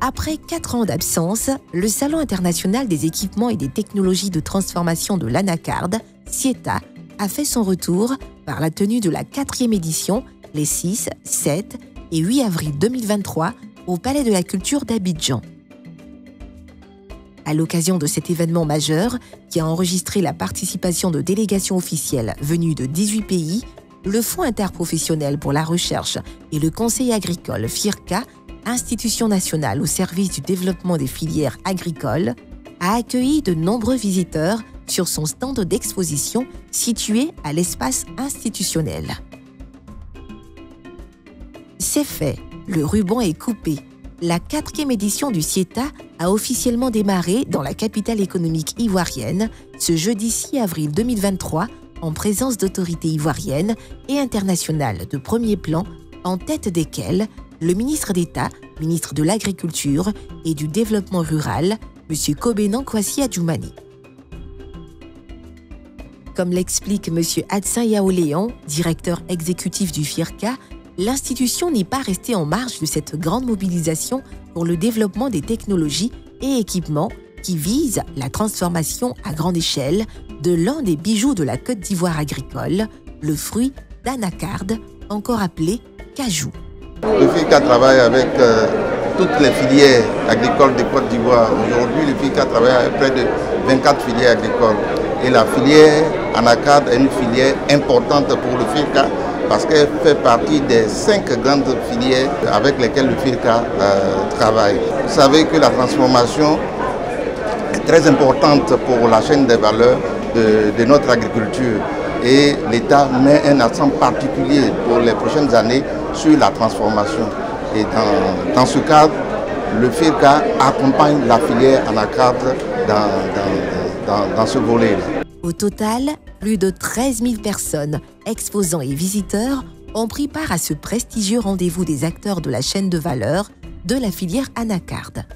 Après 4 ans d'absence, le Salon international des équipements et des technologies de transformation de l'Anacarde, SIETA, a fait son retour par la tenue de la 4e édition les 6, 7 et 8 avril 2023 au Palais de la Culture d'Abidjan. À l'occasion de cet événement majeur, qui a enregistré la participation de délégations officielles venues de 18 pays, le Fonds interprofessionnel pour la recherche et le Conseil agricole FIRCA, institution nationale au service du développement des filières agricoles, a accueilli de nombreux visiteurs sur son stand d'exposition situé à l'espace institutionnel. C'est fait, le ruban est coupé. La 4e édition du SIETA a officiellement démarré dans la capitale économique ivoirienne ce jeudi 6 avril 2023 en présence d'autorités ivoiriennes et internationales de premier plan, en tête desquelles le ministre d'État, ministre de l'Agriculture et du Développement rural, M. Kobena Kwasi Adjoumani. Comme l'explique M. Adsin Yaoléon, directeur exécutif du FIRCA, l'institution n'est pas restée en marge de cette grande mobilisation pour le développement des technologies et équipements qui visent la transformation à grande échelle de l'un des bijoux de la Côte d'Ivoire agricole, le fruit d'anacarde, encore appelé cajou. Le FIRCA travaille avec toutes les filières agricoles de Côte d'Ivoire. Aujourd'hui, le FIRCA travaille avec près de 24 filières agricoles. Et la filière anacarde est une filière importante pour le FIRCA parce qu'elle fait partie des 5 grandes filières avec lesquelles le FIRCA travaille. Vous savez que la transformation est très importante pour la chaîne des valeurs de notre agriculture. Et l'État met un accent particulier pour les prochaines années sur la transformation. Et dans ce cadre, le FIRCA accompagne la filière anacarde dans ce volet-là. Au total, plus de 13 000 personnes, exposants et visiteurs, ont pris part à ce prestigieux rendez-vous des acteurs de la chaîne de valeur de la filière anacarde.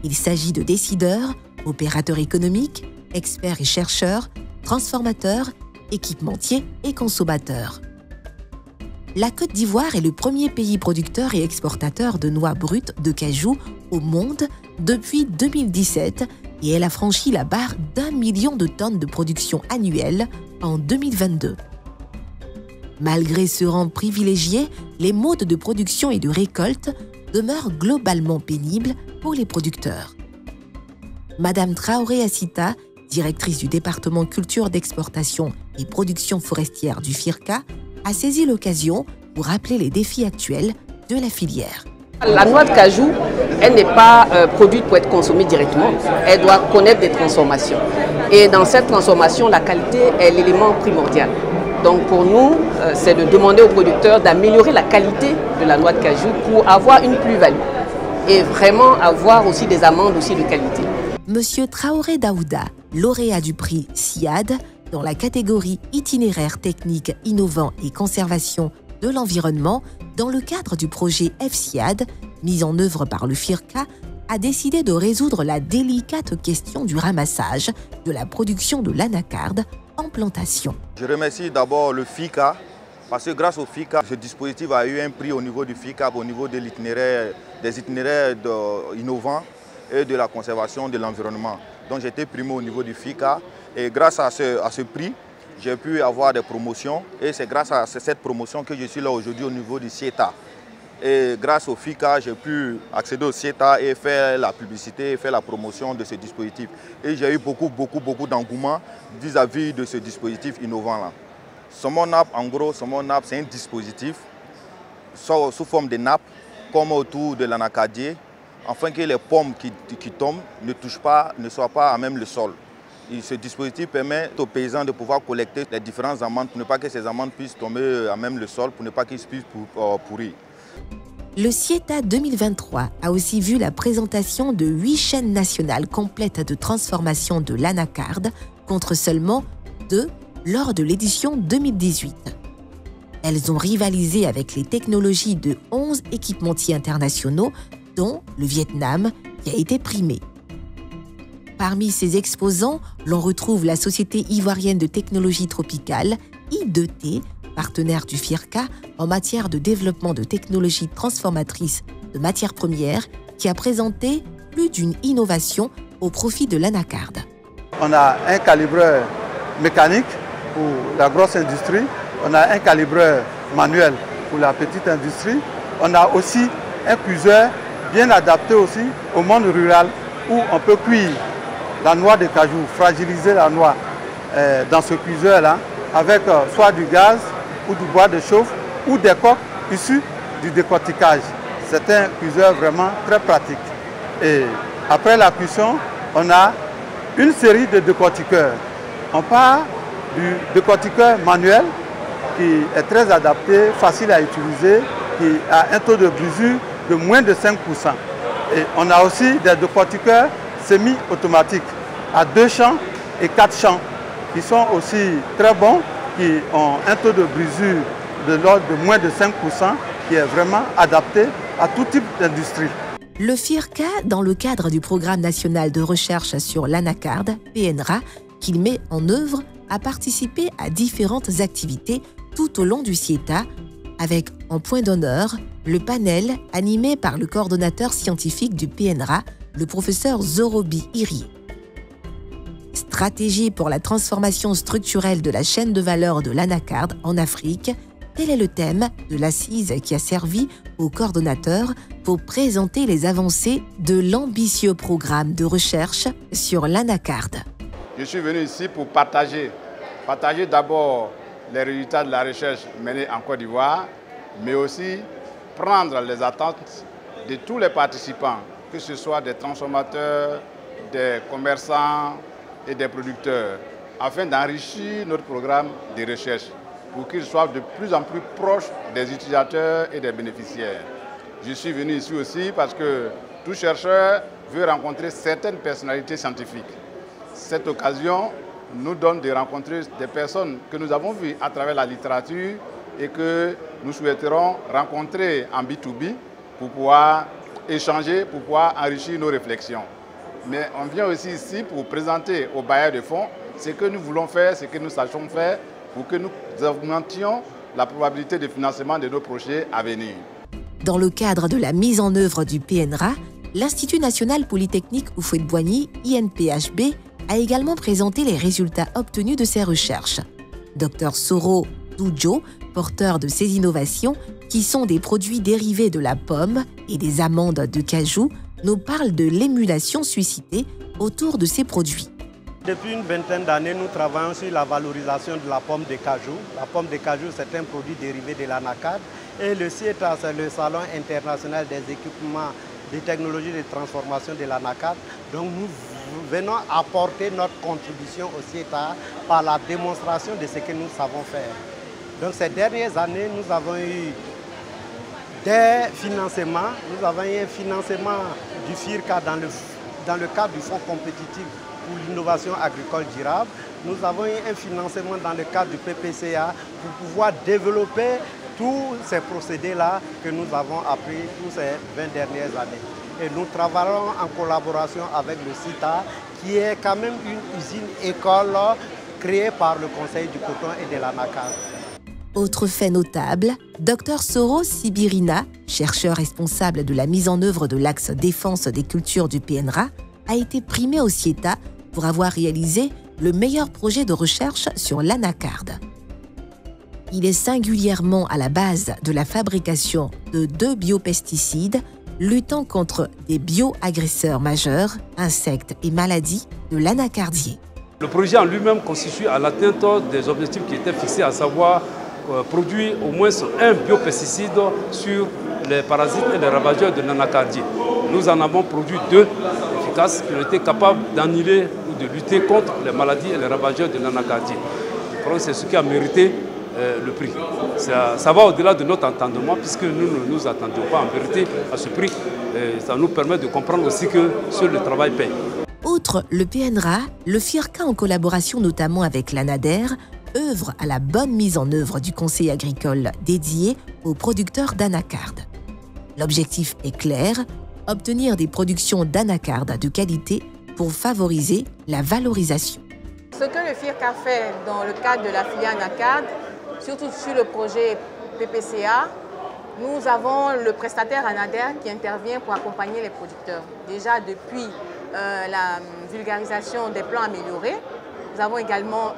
Il s'agit de décideurs, opérateurs économiques, experts et chercheurs, transformateurs, équipementiers et consommateurs. La Côte d'Ivoire est le premier pays producteur et exportateur de noix brutes de cajou au monde depuis 2017 et elle a franchi la barre d'1 million de tonnes de production annuelle en 2022. Malgré ce rang privilégié, les modes de production et de récolte demeurent globalement pénibles pour les producteurs. Madame Traoré Assita, directrice du département culture d'exportation et production forestière du FIRCA, a saisi l'occasion pour rappeler les défis actuels de la filière. La noix de cajou, elle n'est pas produite pour être consommée directement, elle doit connaître des transformations. Et dans cette transformation, la qualité est l'élément primordial. Donc pour nous, c'est de demander aux producteurs d'améliorer la qualité de la noix de cajou pour avoir une plus-value et vraiment avoir aussi des amendes aussi de qualité. Monsieur Traoré Daouda, lauréat du prix SIAD dans la catégorie itinéraire technique innovant et conservation de l'environnement dans le cadre du projet FSIAD mis en œuvre par le FIRCA, a décidé de résoudre la délicate question du ramassage de la production de l'anacarde en plantation. Je remercie d'abord le FIRCA parce que grâce au FIRCA, ce dispositif a eu un prix au niveau du FIRCA, au niveau de des itinéraires innovants et de la conservation de l'environnement. Donc j'ai été primé au niveau du FIRCA et grâce à ce prix, j'ai pu avoir des promotions et c'est grâce à cette promotion que je suis là aujourd'hui au niveau du SIETA. Et grâce au FIRCA, j'ai pu accéder au SIETA et faire la publicité et faire la promotion de ce dispositif. Et j'ai eu beaucoup d'engouement vis-à-vis de ce dispositif innovant-là. SaumorNappe, en gros, SaumorNappe, c'est un dispositif sous forme de nappe, comme autour de l'anacardier, afin que les pommes qui tombent ne soient pas à même le sol. Et ce dispositif permet aux paysans de pouvoir collecter les différentes amandes pour ne pas que ces amandes puissent tomber à même le sol, pour ne pas qu'ils puissent pourrir. Le SIETA 2023 a aussi vu la présentation de 8 chaînes nationales complètes de transformation de l'anacarde contre seulement 2 lors de l'édition 2018. Elles ont rivalisé avec les technologies de 11 équipementiers internationaux, dont le Vietnam, qui a été primé. Parmi ces exposants, l'on retrouve la Société ivoirienne de technologie tropicale, I2T, partenaire du FIRCA en matière de développement de technologies transformatrices de matières premières qui a présenté plus d'une innovation au profit de l'anacarde. On a un calibreur mécanique pour la grosse industrie, on a un calibreur manuel pour la petite industrie, on a aussi un cuiseur bien adapté aussi au monde rural où on peut cuire la noix de cajou, fragiliser la noix dans ce cuiseur-là avec soit du gaz ou du bois de chauffe ou des coques issues du décortiquage. C'est un cuiseur vraiment très pratique. Et après la cuisson, on a une série de décortiqueurs. On part du décortiqueur manuel qui est très adapté, facile à utiliser, qui a un taux de brisure de moins de 5%. Et on a aussi des décortiqueurs semi-automatiques à 2 champs et 4 champs qui sont aussi très bons, qui ont un taux de brisure de l'ordre de moins de 5%, qui est vraiment adapté à tout type d'industrie. Le FIRCA, dans le cadre du Programme national de recherche sur l'anacarde, PNRA, qu'il met en œuvre, a participé à différentes activités tout au long du CIETA, avec en point d'honneur le panel animé par le coordonnateur scientifique du PNRA, le professeur Zorobi Irié. Stratégie pour la transformation structurelle de la chaîne de valeur de l'anacarde en Afrique, tel est le thème de l'assise qui a servi au coordonnateur pour présenter les avancées de l'ambitieux programme de recherche sur l'anacarde. Je suis venu ici pour partager d'abord les résultats de la recherche menée en Côte d'Ivoire, mais aussi prendre les attentes de tous les participants, que ce soit des transformateurs, des commerçants et des producteurs, afin d'enrichir notre programme de recherche pour qu'il soit de plus en plus proche des utilisateurs et des bénéficiaires. Je suis venu ici aussi parce que tout chercheur veut rencontrer certaines personnalités scientifiques. Cette occasion nous donne de rencontrer des personnes que nous avons vues à travers la littérature et que nous souhaiterons rencontrer en B2B pour pouvoir échanger, pour pouvoir enrichir nos réflexions. Mais on vient aussi ici pour présenter aux bailleurs de fonds ce que nous voulons faire, ce que nous sachons faire pour que nous augmentions la probabilité de financement de nos projets à venir. Dans le cadre de la mise en œuvre du PNRA, l'Institut national polytechnique Houphouët-Boigny, INPHB, a également présenté les résultats obtenus de ses recherches. Dr Soro Doujo, porteur de ces innovations, qui sont des produits dérivés de la pomme et des amandes de cajou, nous parle de l'émulation suscitée autour de ces produits. Depuis une vingtaine d'années, nous travaillons sur la valorisation de la pomme de cajou. La pomme de cajou, c'est un produit dérivé de l'anacarde. Et le CIETA, c'est le Salon international des équipements des technologies de transformation de l'anacarde. Donc nous venons apporter notre contribution au CIETA par la démonstration de ce que nous savons faire. Donc ces dernières années, nous avons eu des financements. Nous avons eu un financement du FIRCA dans le cadre du Fonds compétitif pour l'innovation agricole durable. Nous avons eu un financement dans le cadre du PPCA pour pouvoir développer tous ces procédés-là que nous avons appris tous ces 20 dernières années. Et nous travaillons en collaboration avec le CITA, qui est quand même une usine-école créée par le Conseil du coton et de l'anacarde. Autre fait notable, Dr Soro Sibirina, chercheur responsable de la mise en œuvre de l'axe défense des cultures du PNRA, a été primé au CIETA pour avoir réalisé le meilleur projet de recherche sur l'anacarde. Il est singulièrement à la base de la fabrication de 2 biopesticides luttant contre des bioagresseurs majeurs, insectes et maladies de l'anacardier. Le projet en lui-même constitue à l'atteinte des objectifs qui étaient fixés, à savoir produire au moins un biopesticide sur les parasites et les ravageurs de l'anacardier. Nous en avons produit 2 efficaces qui ont été capables d'annuler ou de lutter contre les maladies et les ravageurs de l'anacardier. Je crois que c'est ce qui a mérité le prix. Ça va au-delà de notre entendement puisque nous ne nous attendions pas en vérité à ce prix. Et ça nous permet de comprendre aussi que seul le travail paye. Outre le PNRA, le FIRCA, en collaboration notamment avec l'ANADER, œuvre à la bonne mise en œuvre du conseil agricole dédié aux producteurs d'anacarde. L'objectif est clair, obtenir des productions d'anacarde de qualité pour favoriser la valorisation. Ce que le FIRCA fait dans le cadre de la filière anacarde, surtout sur le projet PPCA, Nous avons le prestataire ANADER qui intervient pour accompagner les producteurs. Déjà depuis la vulgarisation des plans améliorés, nous avons également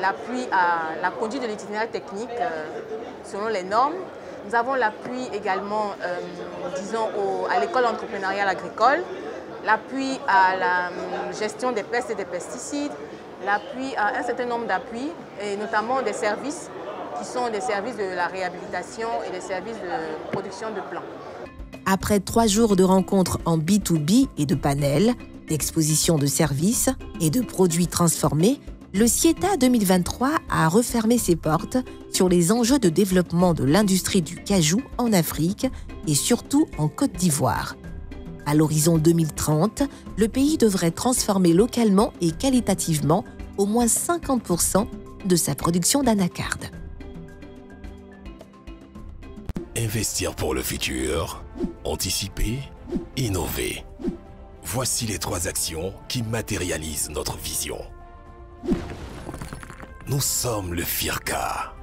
l'appui à la conduite de l'itinéraire technique selon les normes. Nous avons l'appui également, disons, à l'école entrepreneuriale agricole, l'appui à la gestion des pestes et des pesticides, l'appui à un certain nombre d'appuis, et notamment des services qui sont des services de la réhabilitation et des services de production de plants. Après 3 jours de rencontres en B2B et de panels, d'expositions de services et de produits transformés, le CIETA 2023 a refermé ses portes sur les enjeux de développement de l'industrie du cajou en Afrique et surtout en Côte d'Ivoire. À l'horizon 2030, le pays devrait transformer localement et qualitativement au moins 50% de sa production d'anacarde. Investir pour le futur, anticiper, innover. Voici les 3 actions qui matérialisent notre vision. Nous sommes le FIRCA.